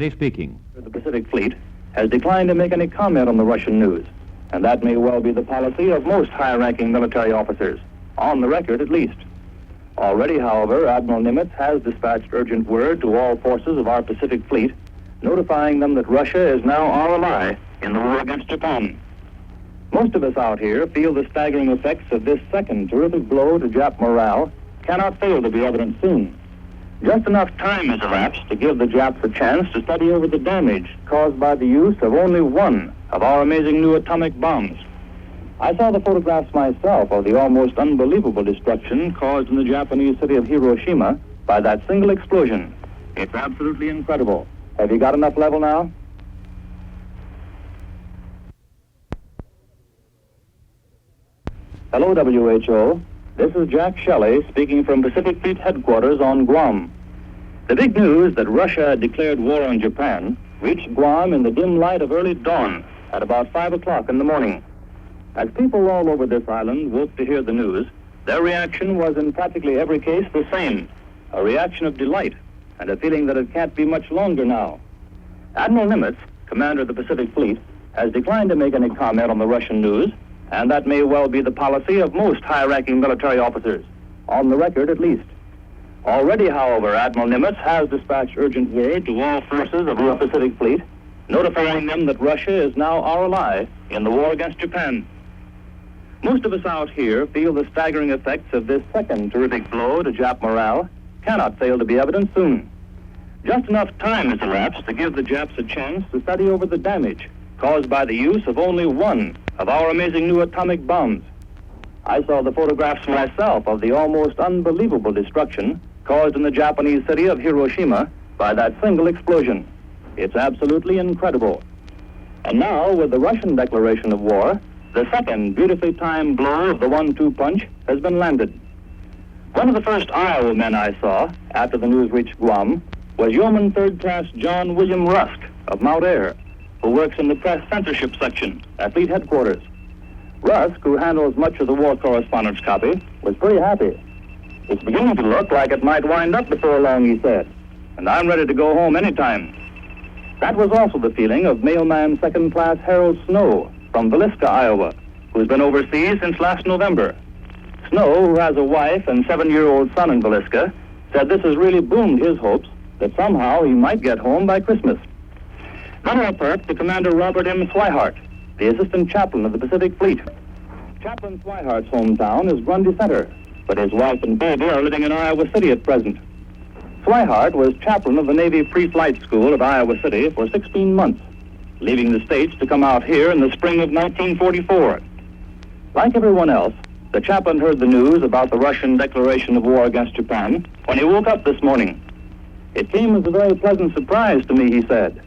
Speaking. The Pacific Fleet has declined to make any comment on the Russian news, and that may well be the policy of most high-ranking military officers, on the record at least. Already, however, Admiral Nimitz has dispatched urgent word to all forces of our Pacific Fleet, notifying them that Russia is now our ally in the war against Japan. Most of us out here feel the staggering effects of this second terrific blow to Jap morale cannot fail to be evident soon. Just enough time has elapsed to give the Japs a chance to study over the damage caused by the use of only one of our amazing new atomic bombs. I saw the photographs myself of the almost unbelievable destruction caused in the Japanese city of Hiroshima by that single explosion. It's absolutely incredible. Have you got enough level now? Hello, WHO. This is Jack Shelley speaking from Pacific Fleet headquarters on Guam. The big news that Russia had declared war on Japan reached Guam in the dim light of early dawn at about 5 o'clock in the morning. As people all over this island woke to hear the news, their reaction was in practically every case the same, a reaction of delight and a feeling that it can't be much longer now. Admiral Nimitz, commander of the Pacific Fleet, has declined to make any comment on the Russian news, and that may well be the policy of most high-ranking military officers, on the record at least. Already, however, Admiral Nimitz has dispatched urgent word to all forces of our Pacific Fleet, notifying them that Russia is now our ally in the war against Japan. Most of us out here feel the staggering effects of this second terrific blow to Jap morale cannot fail to be evident soon. Just enough time has elapsed to give the Japs a chance to study over the damage caused by the use of only one of our amazing new atomic bombs. I saw the photographs myself of the almost unbelievable destruction caused in the Japanese city of Hiroshima by that single explosion. It's absolutely incredible. And now, with the Russian declaration of war, the second beautifully timed blow of the 1-2 punch has been landed. One of the first Iowa men I saw after the news reached Guam was Yeoman Third Class John William Rusk of Mount Ayr, who works in the press censorship section at Fleet headquarters. Rusk, who handles much of the war correspondence copy, was pretty happy. It's beginning to look like it might wind up before long, he said, and I'm ready to go home anytime. That was also the feeling of mailman Second Class Harold Snow from Villisca, Iowa, who's been overseas since last November. Snow, who has a wife and 7-year-old son in Villisca, said this has really boomed his hopes that somehow he might get home by Christmas. Then I perked to Commander Robert M. Swihart, the Assistant Chaplain of the Pacific Fleet. Chaplain Swihart's hometown is Grundy Center, but his wife and baby are living in Iowa City at present. Swihart was chaplain of the Navy Pre-Flight School at Iowa City for 16 months, leaving the States to come out here in the spring of 1944. Like everyone else, the chaplain heard the news about the Russian declaration of war against Japan when he woke up this morning. It came as a very pleasant surprise to me, he said.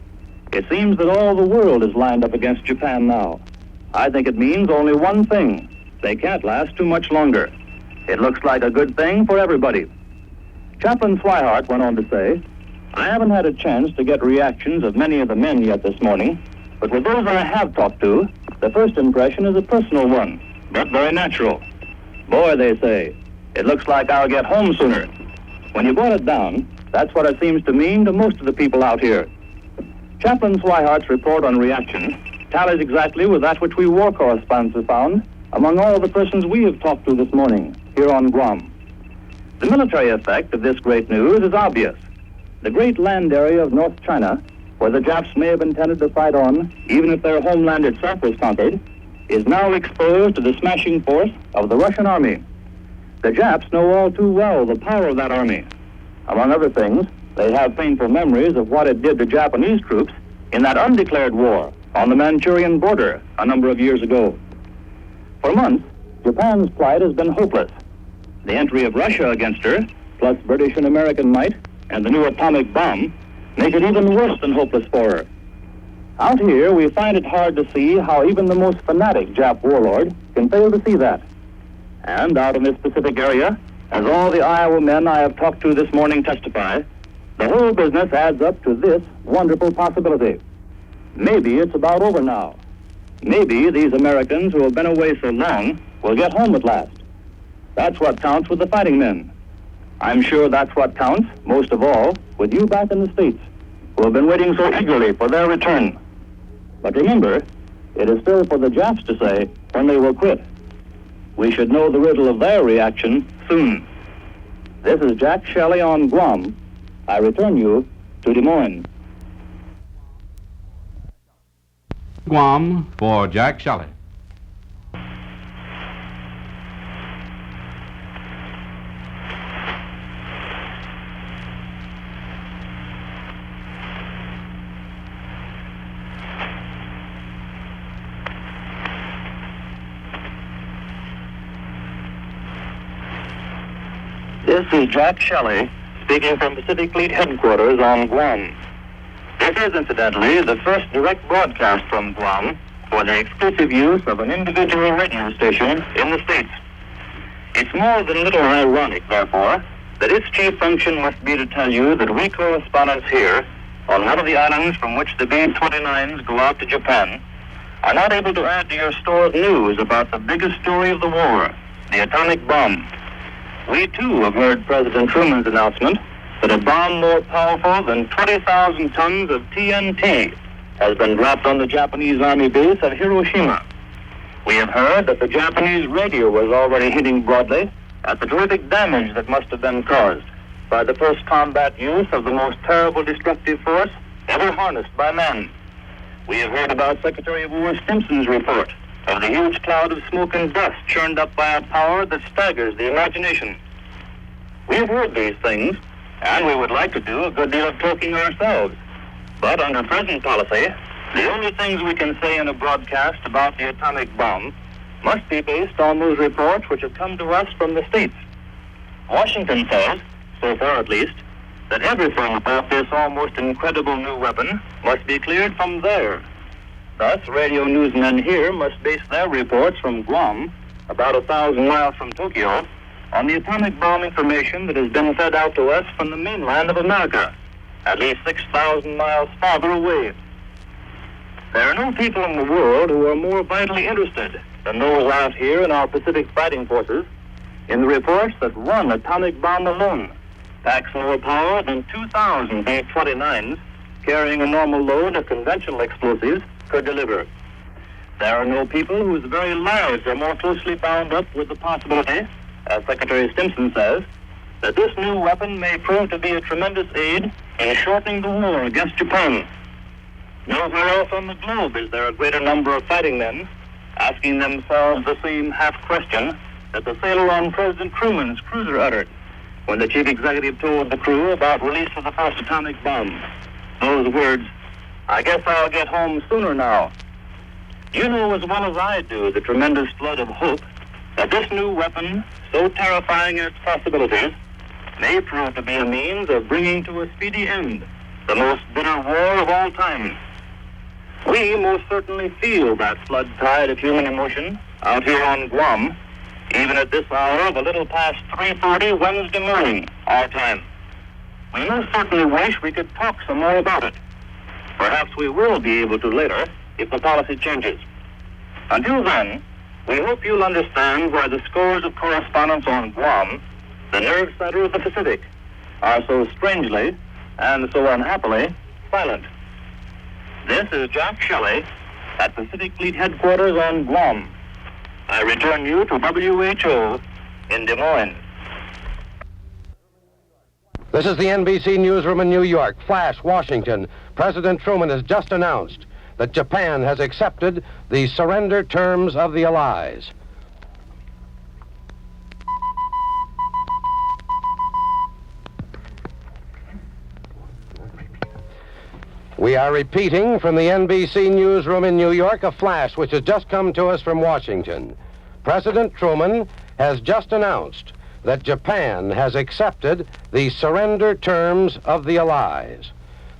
It seems that all the world is lined up against Japan now. I think it means only one thing. They can't last too much longer. It looks like a good thing for everybody. Chaplain Swihart went on to say, I haven't had a chance to get reactions of many of the men yet this morning, but with those I have talked to, the first impression is a personal one, but very natural. Boy, they say, it looks like I'll get home sooner. When you boil it down, that's what it seems to mean to most of the people out here. Chaplain Swihart's report on reaction tallies exactly with that which we war correspondents have found among all the persons we have talked to this morning here on Guam. The military effect of this great news is obvious. The great land area of North China, where the Japs may have intended to fight on, even if their homeland itself was conquered, is now exposed to the smashing force of the Russian army. The Japs know all too well the power of that army. Among other things, they have painful memories of what it did to Japanese troops in that undeclared war on the Manchurian border a number of years ago. For months, Japan's plight has been hopeless. The entry of Russia against her, plus British and American might, and the new atomic bomb, make it even worse than hopeless for her. Out here, we find it hard to see how even the most fanatic Jap warlord can fail to see that. And out in this Pacific area, as all the Iowa men I have talked to this morning testify, the whole business adds up to this wonderful possibility. Maybe it's about over now. Maybe these Americans who have been away so long will get home at last. That's what counts with the fighting men. I'm sure that's what counts, most of all, with you back in the States. who have been waiting so eagerly for their return. But remember, it is still for the Japs to say when they will quit. We should know the riddle of their reaction soon. This is Jack Shelley on Guam. I return you to Des Moines. Guam for Jack Shelley. This is Jack Shelley speaking from Pacific Fleet Headquarters on Guam. This is, incidentally, the first direct broadcast from Guam for the exclusive use of an individual radio station in the States. It's more than a little ironic, therefore, that its chief function must be to tell you that we correspondents here, on one of the islands from which the B-29s go out to Japan, are not able to add to your store of news about the biggest story of the war, the atomic bomb. We, too, have heard President Truman's announcement that a bomb more powerful than 20,000 tons of TNT has been dropped on the Japanese Army base at Hiroshima. We have heard that the Japanese radio was already hinting broadly at the terrific damage that must have been caused by the first combat use of the most terrible destructive force ever harnessed by man. We have heard about Secretary of War Stimson's report of the huge cloud of smoke and dust churned up by a power that staggers the imagination. We have heard these things, and we would like to do a good deal of talking ourselves. But under present policy, the only things we can say in a broadcast about the atomic bomb must be based on those reports which have come to us from the States. Washington says, so far at least, that everything about this almost incredible new weapon must be cleared from there. Thus, radio newsmen here must base their reports from Guam, about 1,000 miles from Tokyo, on the atomic bomb information that has been fed out to us from the mainland of America, at least 6,000 miles farther away. There are no people in the world who are more vitally interested than those out here in our Pacific fighting forces in the reports that one atomic bomb alone packs more power than 2,000 B-29s carrying a normal load of conventional explosives could deliver. There are no people whose very lives are more closely bound up with the possibility, as Secretary Stimson says, that this new weapon may prove to be a tremendous aid in shortening the war against Japan. Nowhere else on the globe is there a greater number of fighting men asking themselves the same half question that the sailor on President Truman's cruiser uttered when the chief executive told the crew about release of the first atomic bomb. Those words, "I guess I'll get home sooner now." You know as well as I do the tremendous flood of hope that this new weapon, so terrifying in its possibilities, may prove to be a means of bringing to a speedy end the most bitter war of all time. We most certainly feel that flood tide of human emotion out here on Guam, even at this hour of a little past 3:30 Wednesday morning, our time. We most certainly wish we could talk some more about it. Perhaps we will be able to later if the policy changes. Until then, we hope you'll understand why the scores of correspondents on Guam, the nerve center of the Pacific, are so strangely and so unhappily silent. This is Jack Shelley at Pacific Fleet Headquarters on Guam. I return you to WHO in Des Moines. This is the NBC newsroom in New York. Flash, Washington. President Truman has just announced that Japan has accepted the surrender terms of the Allies. We are repeating from the NBC newsroom in New York a flash which has just come to us from Washington. President Truman has just announced that Japan has accepted the surrender terms of the Allies.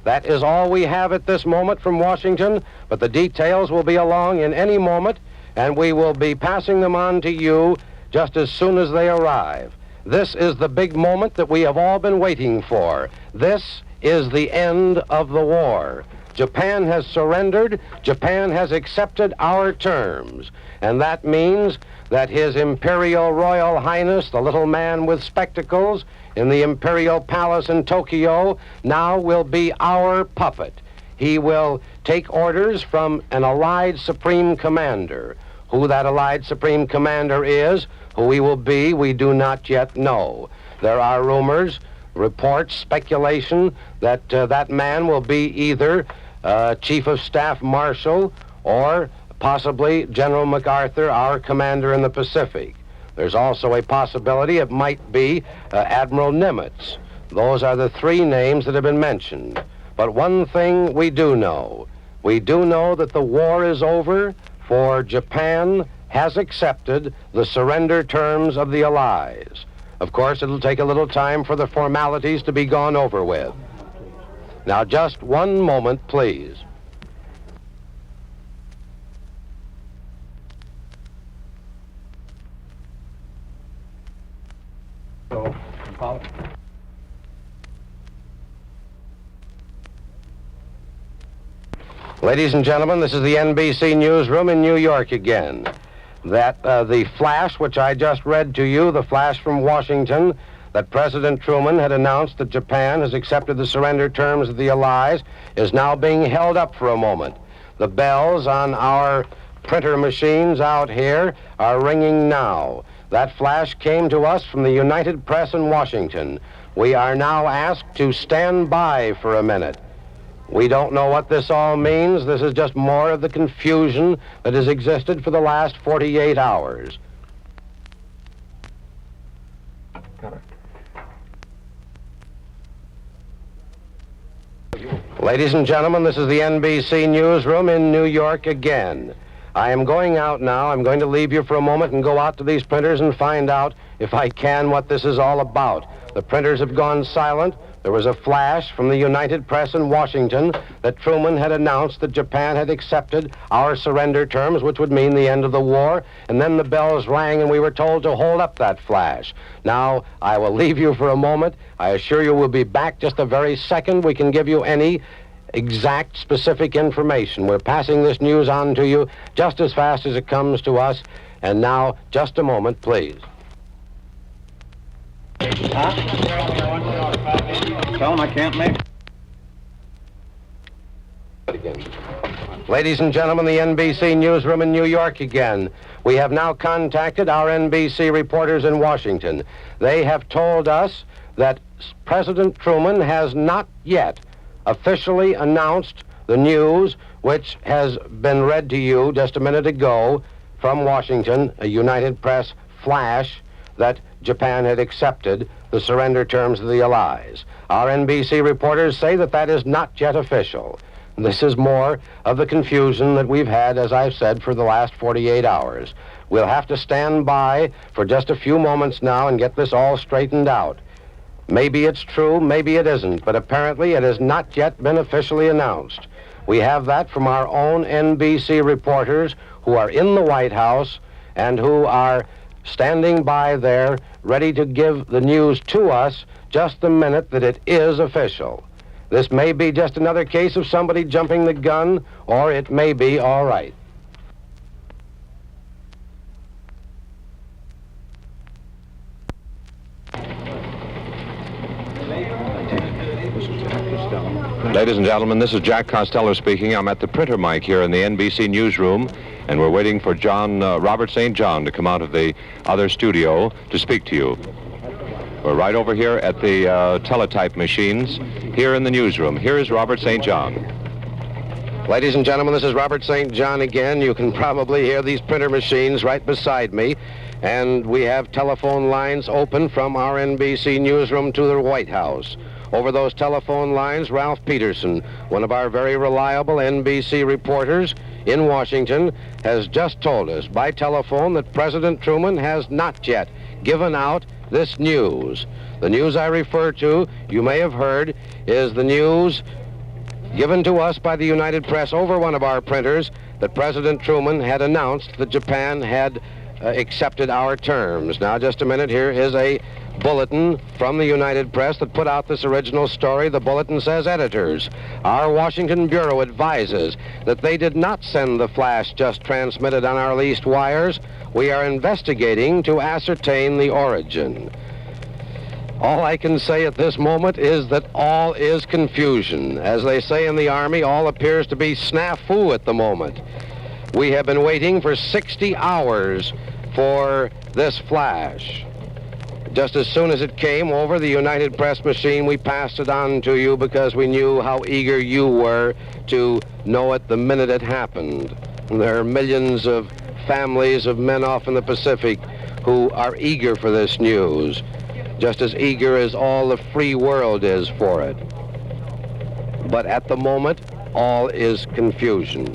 That is all we have at this moment from Washington, but the details will be along in any moment, and we will be passing them on to you just as soon as they arrive. This is the big moment that we have all been waiting for. This is the end of the war. Japan has surrendered. Japan has accepted our terms. And that means that His Imperial Royal Highness, the little man with spectacles in the Imperial Palace in Tokyo, now will be our puppet. He will take orders from an Allied Supreme Commander. Who that Allied Supreme Commander is, who he will be, we do not yet know. There are rumors, reports, speculation that that man will be either Chief of Staff Marshal or possibly General MacArthur, our commander in the Pacific. There's also a possibility it might be Admiral Nimitz. Those are the three names that have been mentioned. But one thing we do know. We do know that the war is over, for Japan has accepted the surrender terms of the Allies. Of course, it'll take a little time for the formalities to be gone over with. Now, just one moment, please. Ladies and gentlemen, this is the NBC newsroom in New York again. The flash which I just read to you, the flash from Washington, that President Truman had announced that Japan has accepted the surrender terms of the Allies, is now being held up for a moment. The bells on our printer machines out here are ringing now. That flash came to us from the United Press in Washington. We are now asked to stand by for a minute. We don't know what this all means. This is just more of the confusion that has existed for the last 48 hours. Ladies and gentlemen, this is the NBC newsroom in New York again. I am going out now. I'm going to leave you for a moment and go out to these printers and find out, if I can, what this is all about. The printers have gone silent. There was a flash from the United Press in Washington that Truman had announced that Japan had accepted our surrender terms, which would mean the end of the war. And then the bells rang and we were told to hold up that flash. Now, I will leave you for a moment. I assure you we'll be back just the very second we can give you any exact, specific information. We're passing this news on to you just as fast as it comes to us. And now, just a moment, please. Tell him I can't make Again. Ladies and gentlemen, the NBC newsroom in New York again. We have now contacted our NBC reporters in Washington. They have told us that President Truman has not yet officially announced the news which has been read to you just a minute ago from Washington, a United Press flash, that Japan had accepted the surrender terms of the Allies. Our NBC reporters say that that is not yet official. This is more of the confusion that we've had, as I've said, for the last 48 hours. We'll have to stand by for just a few moments now and get this all straightened out. Maybe it's true, maybe it isn't, but apparently it has not yet been officially announced. We have that from our own NBC reporters who are in the White House and who are standing by there, ready to give the news to us just the minute that it is official. This may be just another case of somebody jumping the gun, or it may be all right. Ladies and gentlemen, this is Jack Costello speaking. I'm at the printer mic here in the NBC newsroom, and we're waiting for Robert St. John to come out of the other studio to speak to you. We're right over here at the teletype machines here in the newsroom. Here is Robert St. John. Ladies and gentlemen, this is Robert St. John again. You can probably hear these printer machines right beside me, and we have telephone lines open from our NBC newsroom to the White House. Over those telephone lines, Ralph Peterson, one of our very reliable NBC reporters in Washington, has just told us by telephone that President Truman has not yet given out this news. The news I refer to, you may have heard, is the news given to us by the United Press over one of our printers that President Truman had announced that Japan had accepted our terms. Now, just a minute. Here is a bulletin from the United Press that put out this original story. The bulletin says, editors, our Washington Bureau advises that they did not send the flash just transmitted on our leased wires. We are investigating to ascertain the origin. All I can say at this moment is that all is confusion. As they say in the Army, all appears to be snafu at the moment. We have been waiting for 60 hours for this flash. Just as soon as it came over the United Press machine, we passed it on to you because we knew how eager you were to know it the minute it happened. And there are millions of families of men off in the Pacific who are eager for this news, just as eager as all the free world is for it. But at the moment, all is confusion.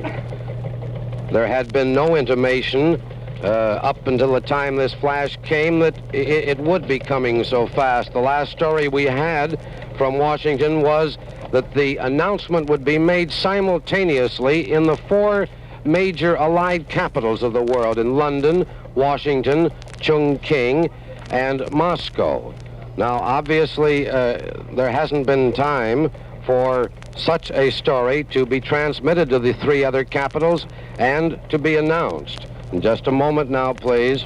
There had been no intimation up until the time this flash came that it would be coming so fast. The last story we had from Washington was that the announcement would be made simultaneously in the 4 major allied capitals of the world, in London, Washington, Chongqing, and Moscow. Now, obviously, there hasn't been time for such a story to be transmitted to the 3 other capitals and to be announced. In just a moment now, please.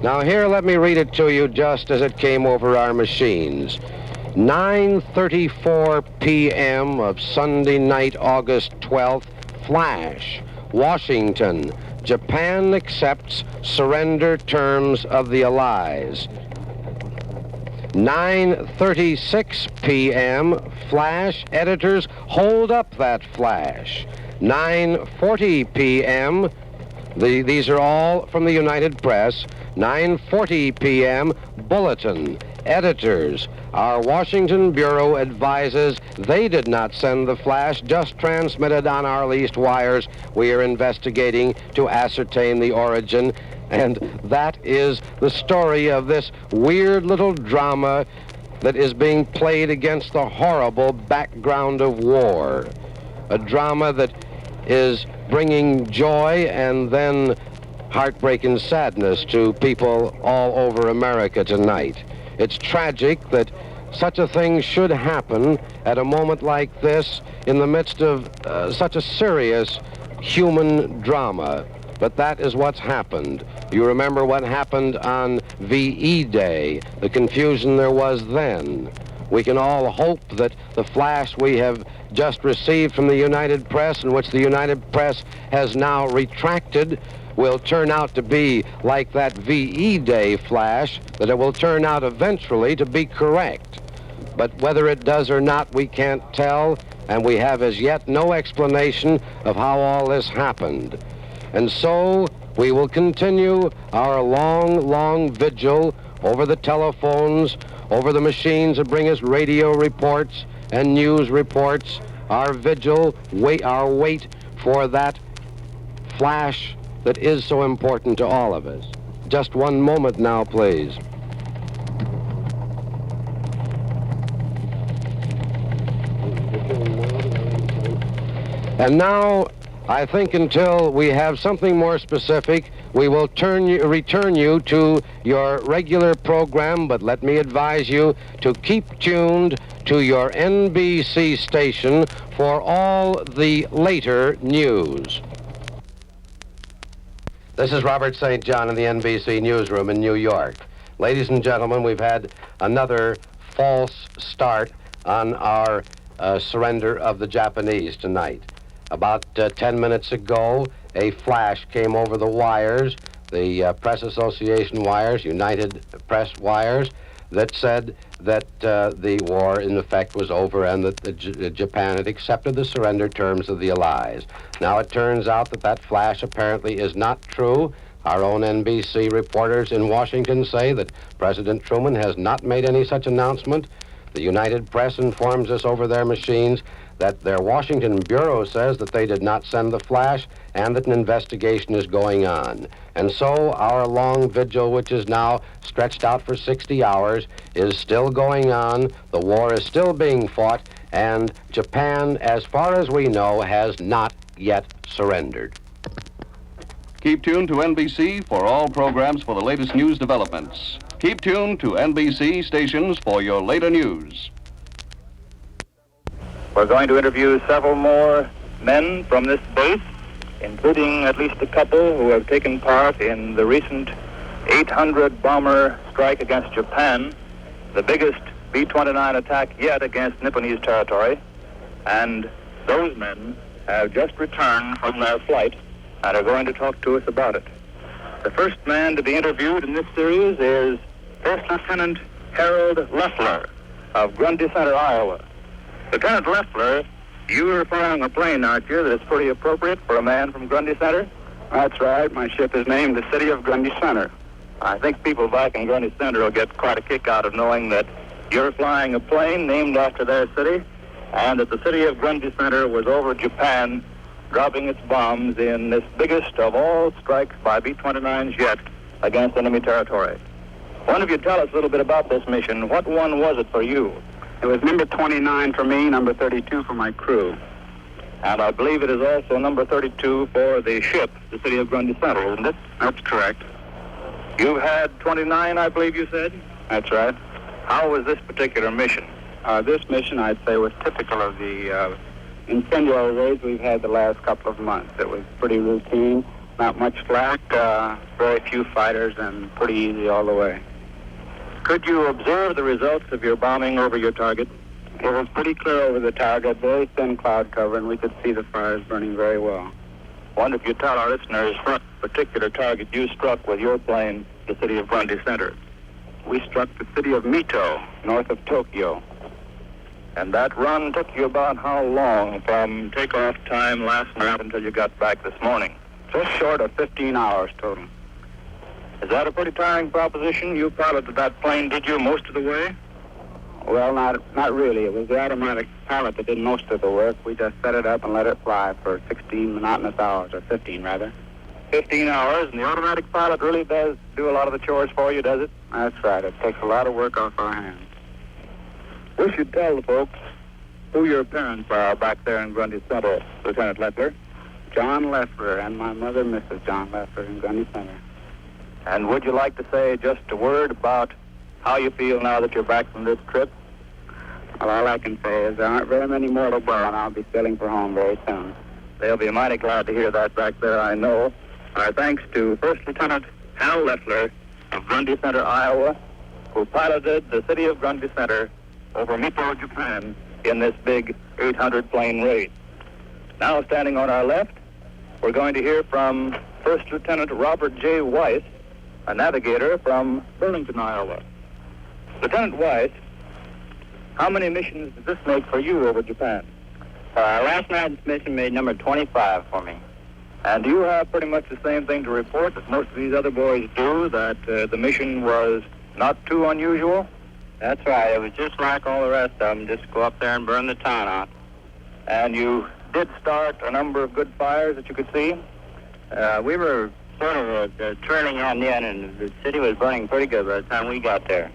Now here, let me read it to you just as it came over our machines. 9:34 p.m. of Sunday night, August 12th, flash, Washington. Japan accepts surrender terms of the Allies. 9:36 p.m., flash, editors, hold up that flash. 9:40 p.m., these are all from the United Press. 9:40 p.m., bulletin, editors, our Washington Bureau advises they did not send the flash, just transmitted on our leased wires. We are investigating to ascertain the origin. And that is the story of this weird little drama that is being played against the horrible background of war. A drama that is bringing joy and then heartbreak and sadness to people all over America tonight. It's tragic that such a thing should happen at a moment like this in the midst of such a serious human drama. But that is what's happened. You remember what happened on VE Day, the confusion there was then. We can all hope that the flash we have just received from the United Press, in which the United Press has now retracted, will turn out to be like that VE Day flash, that it will turn out eventually to be correct. But whether it does or not, we can't tell, and we have as yet no explanation of how all this happened. And so we will continue our long vigil over the telephones, over the machines that bring us radio reports and news reports, our vigil, our wait for that flash that is so important to all of us. Just one moment now, please. And now, I think until we have something more specific, we will return you to your regular program, but let me advise you to keep tuned to your NBC station for all the later news. This is Robert St. John in the NBC newsroom in New York. Ladies and gentlemen, we've had another false start on our surrender of the Japanese tonight. About 10 minutes ago, a flash came over the wires, the Press Association wires, United Press wires, that said that the war, in effect, was over and that Japan had accepted the surrender terms of the Allies. Now, it turns out that that flash apparently is not true. Our own NBC reporters in Washington say that President Truman has not made any such announcement. The United Press informs us over their machines that their Washington Bureau says that they did not send the flash and that an investigation is going on. And so our long vigil, which is now stretched out for 60 hours, is still going on. The war is still being fought, and Japan, as far as we know, has not yet surrendered. Keep tuned to NBC for all programs for the latest news developments. Keep tuned to NBC stations for your later news. We're going to interview several more men from this base, including at least a couple who have taken part in the recent 800 bomber strike against Japan, the biggest B-29 attack yet against Nipponese territory. And those men have just returned from their flight and are going to talk to us about it. The first man to be interviewed in this series is First Lieutenant Harold Leffler of Grundy Center, Iowa. Lieutenant Leffler, you are flying a plane, aren't you, that is pretty appropriate for a man from Grundy Center? That's right. My ship is named the City of Grundy Center. I think people back in Grundy Center will get quite a kick out of knowing that you're flying a plane named after their city, and that the city of Grundy Center was over Japan, dropping its bombs in this biggest of all strikes by B-29s yet against enemy territory. Why don't you tell us a little bit about this mission? What one was it for you? It was number 29 for me, number 32 for my crew. And I believe it is also number 32 for the ship, the City of Grundy Center, isn't it? That's correct. You've had 29, I believe you said? That's right. How was this particular mission? This mission, I'd say, was typical of the incendiary raids we've had the last couple of months. It was pretty routine, not much flak, very few fighters, and pretty easy all the way. Could you observe the results of your bombing over your target? It was pretty clear over the target, very thin cloud cover, and we could see the fires burning very well. Wonder if you tell our listeners what particular target you struck with your plane, the City of Grundy Center. We struck the city of Mito, north of Tokyo. And that run took you about how long from takeoff time last night until you got back this morning? Just short of 15 hours total. Is that a pretty tiring proposition? You piloted that plane, did you, most of the way? Well, not really. It was the automatic pilot that did most of the work. We just set it up and let it fly for 16 monotonous hours, or 15 rather. 15 hours, and the automatic pilot really does do a lot of the chores for you, does it? That's right. It takes a lot of work off our hands. We should tell the folks who your parents are back there in Grundy Center, Lieutenant Leffler. John Leffler and my mother, Mrs. John Leffler, in Grundy Center. And would you like to say just a word about how you feel now that you're back from this trip? Well, all I can say is there aren't very many more to go, and I'll be sailing for home very soon. They'll be mighty glad to hear that back there, I know. Our thanks to First Lieutenant Hal Leffler of Grundy Center, Iowa, who piloted the City of Grundy Center over Mito, Japan, in this big 800-plane raid. Now, standing on our left, we're going to hear from First Lieutenant Robert J. Weiss, a navigator from Burlington, Iowa. Lieutenant Weiss, how many missions did this make for you over Japan? Last night's mission made number 25 for me. And do you have pretty much the same thing to report that most of these other boys do, that the mission was not too unusual? That's right. It was just like all the rest of them, just go up there and burn the town out. And you did start a number of good fires that you could see? We were sort of trailing on the end, and the city was burning pretty good by the time we got there.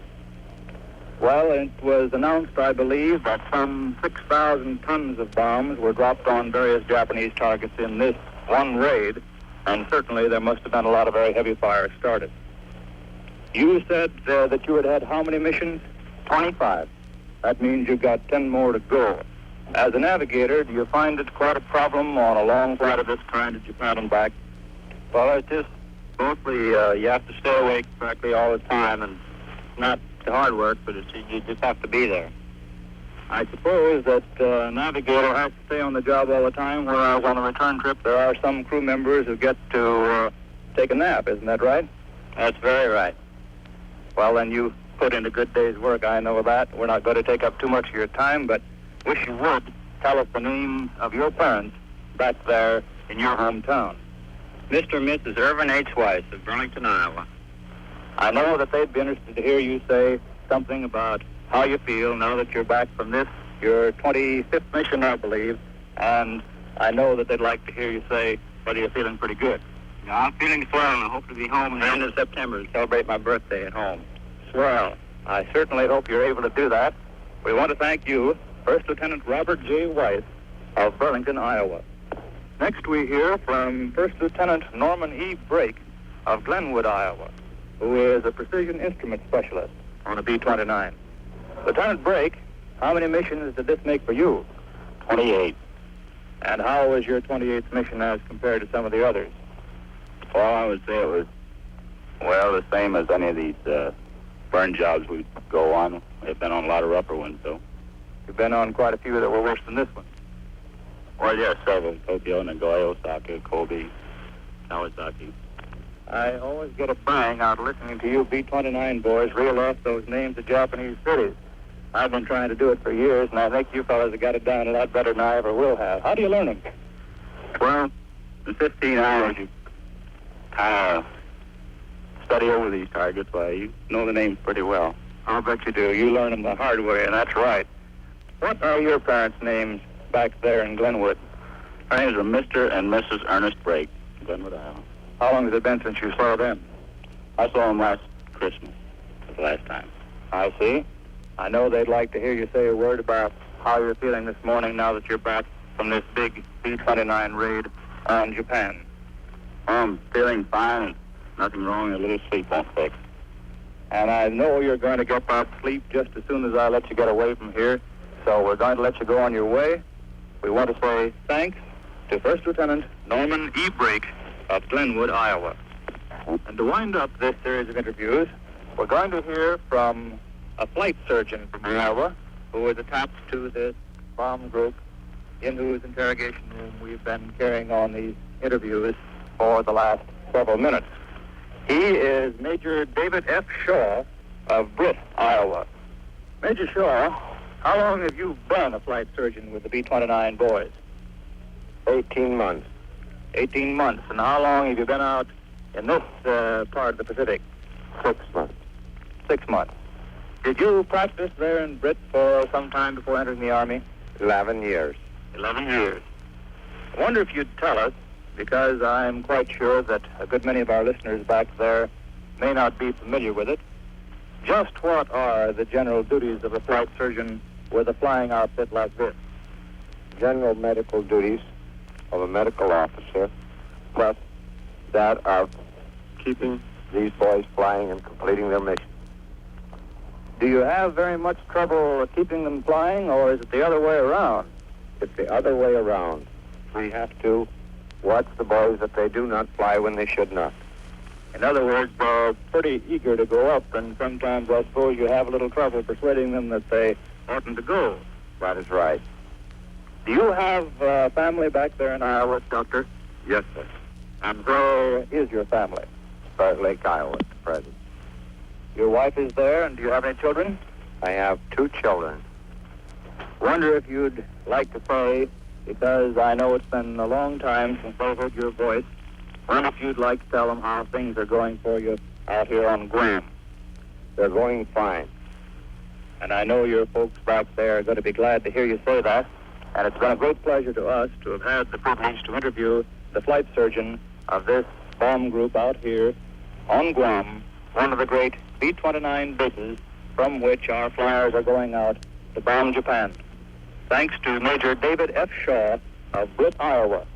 Well, it was announced, I believe, that some 6,000 tons of bombs were dropped on various Japanese targets in this one raid, and certainly there must have been a lot of very heavy fires started. You said that you had had how many missions? 25. That means you've got 10 more to go. As a navigator, do you find it quite a problem on a long flight of this kind to Japan and back? Well, it's just mostly you have to stay awake practically all the time, and not the hard work, but you just have to be there. I suppose that a navigator has to stay on the job all the time, whereas on a return trip there are some crew members who get to take a nap, isn't that right? That's very right. Well, then you put in a good day's work, I know that. We're not going to take up too much of your time, but wish you would tell us the names of your parents back there in your hometown. Mr. and Mrs. Irvin H. Weiss of Burlington, Iowa. I know that they'd be interested to hear you say something about how you feel now that you're back from this, your 25th mission, I believe, and I know that they'd like to hear you say whether you're feeling pretty good. I'm feeling swell, and I hope to be home at the end of September to celebrate my birthday at home. Swell. I certainly hope you're able to do that. We want to thank you, First Lieutenant Robert J. Weiss of Burlington, Iowa. Next, we hear from First Lieutenant Norman E. Brake of Glenwood, Iowa, who is a precision instrument specialist on a B-29. Lieutenant Brake, how many missions did this make for you? 28. And how was your 28th mission as compared to some of the others? Well, I would say it was, well, the same as any of these burn jobs we go on. We've been on a lot of rougher ones, so. You've been on quite a few that were worse than this one. Well, yes, several. Tokyo, Nagoya, Osaka, Kobe, Kawasaki. I always get a bang out of listening to you B-29 boys reel off those names of Japanese cities. I've been trying to do it for years, and I think you fellas have got it down a lot better than I ever will have. How do you learn them? Well, in 15 hours, you kind of study over these targets. Why, you know the names pretty well. I'll bet you do. You learn them the hard way, and that's right. What are your parents' names back there in Glenwood? Her names are Mr. and Mrs. Ernest Brake, Glenwood, Iowa. How long has it been since you saw them? I saw them last Christmas, the last time. I see. I know they'd like to hear you say a word about how you're feeling this morning now that you're back from this big B-29 raid on Japan. I'm feeling fine. Nothing wrong. A little sleep won't fix. And I know you're going to get that sleep just as soon as I let you get away from here. So we're going to let you go on your way. We want to say thanks to First Lieutenant Norman E. Brake of Glenwood, Iowa. And to wind up this series of interviews, we're going to hear from a flight surgeon from Iowa who is attached to this bomb group in whose interrogation room we've been carrying on these interviews for the last several minutes. He is Major David F. Shaw of Britt, Iowa. Major Shaw, how long have you been a flight surgeon with the B-29 boys? 18 months. 18 months. And how long have you been out in this part of the Pacific? 6 months. 6 months. Did you practice there in Britt for some time before entering the Army? 11 years. 11 years. I wonder if you'd tell us, because I'm quite sure that a good many of our listeners back there may not be familiar with it, just what are the general duties of a flight surgeon with a flying outfit like this? General medical duties of a medical officer, plus that of keeping these boys flying and completing their mission. Do you have very much trouble keeping them flying, or is it the other way around? It's the other way around. We have to watch the boys that they do not fly when they should not. In other words, they're pretty eager to go up, and sometimes I suppose you have a little trouble persuading them that they oughtn't to go. That is right. Do you have family back there in Iowa, Doctor? Yes, sir. And where is your family? Salt Lake, Iowa, at the present. Your wife is there, and do you have any children? I have 2 children. Wonder if you'd like to say, because I know it's been a long time since I heard your voice, wonder if you'd like to tell them how things are going for you out here on Guam. They're going fine. And I know your folks back there are going to be glad to hear you say that. And it's been a great pleasure to us to have had the privilege to interview the flight surgeon of this bomb group out here on Guam, one of the great B-29 bases from which our flyers are going out to bomb Japan. Thanks to Major David F. Shaw of Britt, Iowa.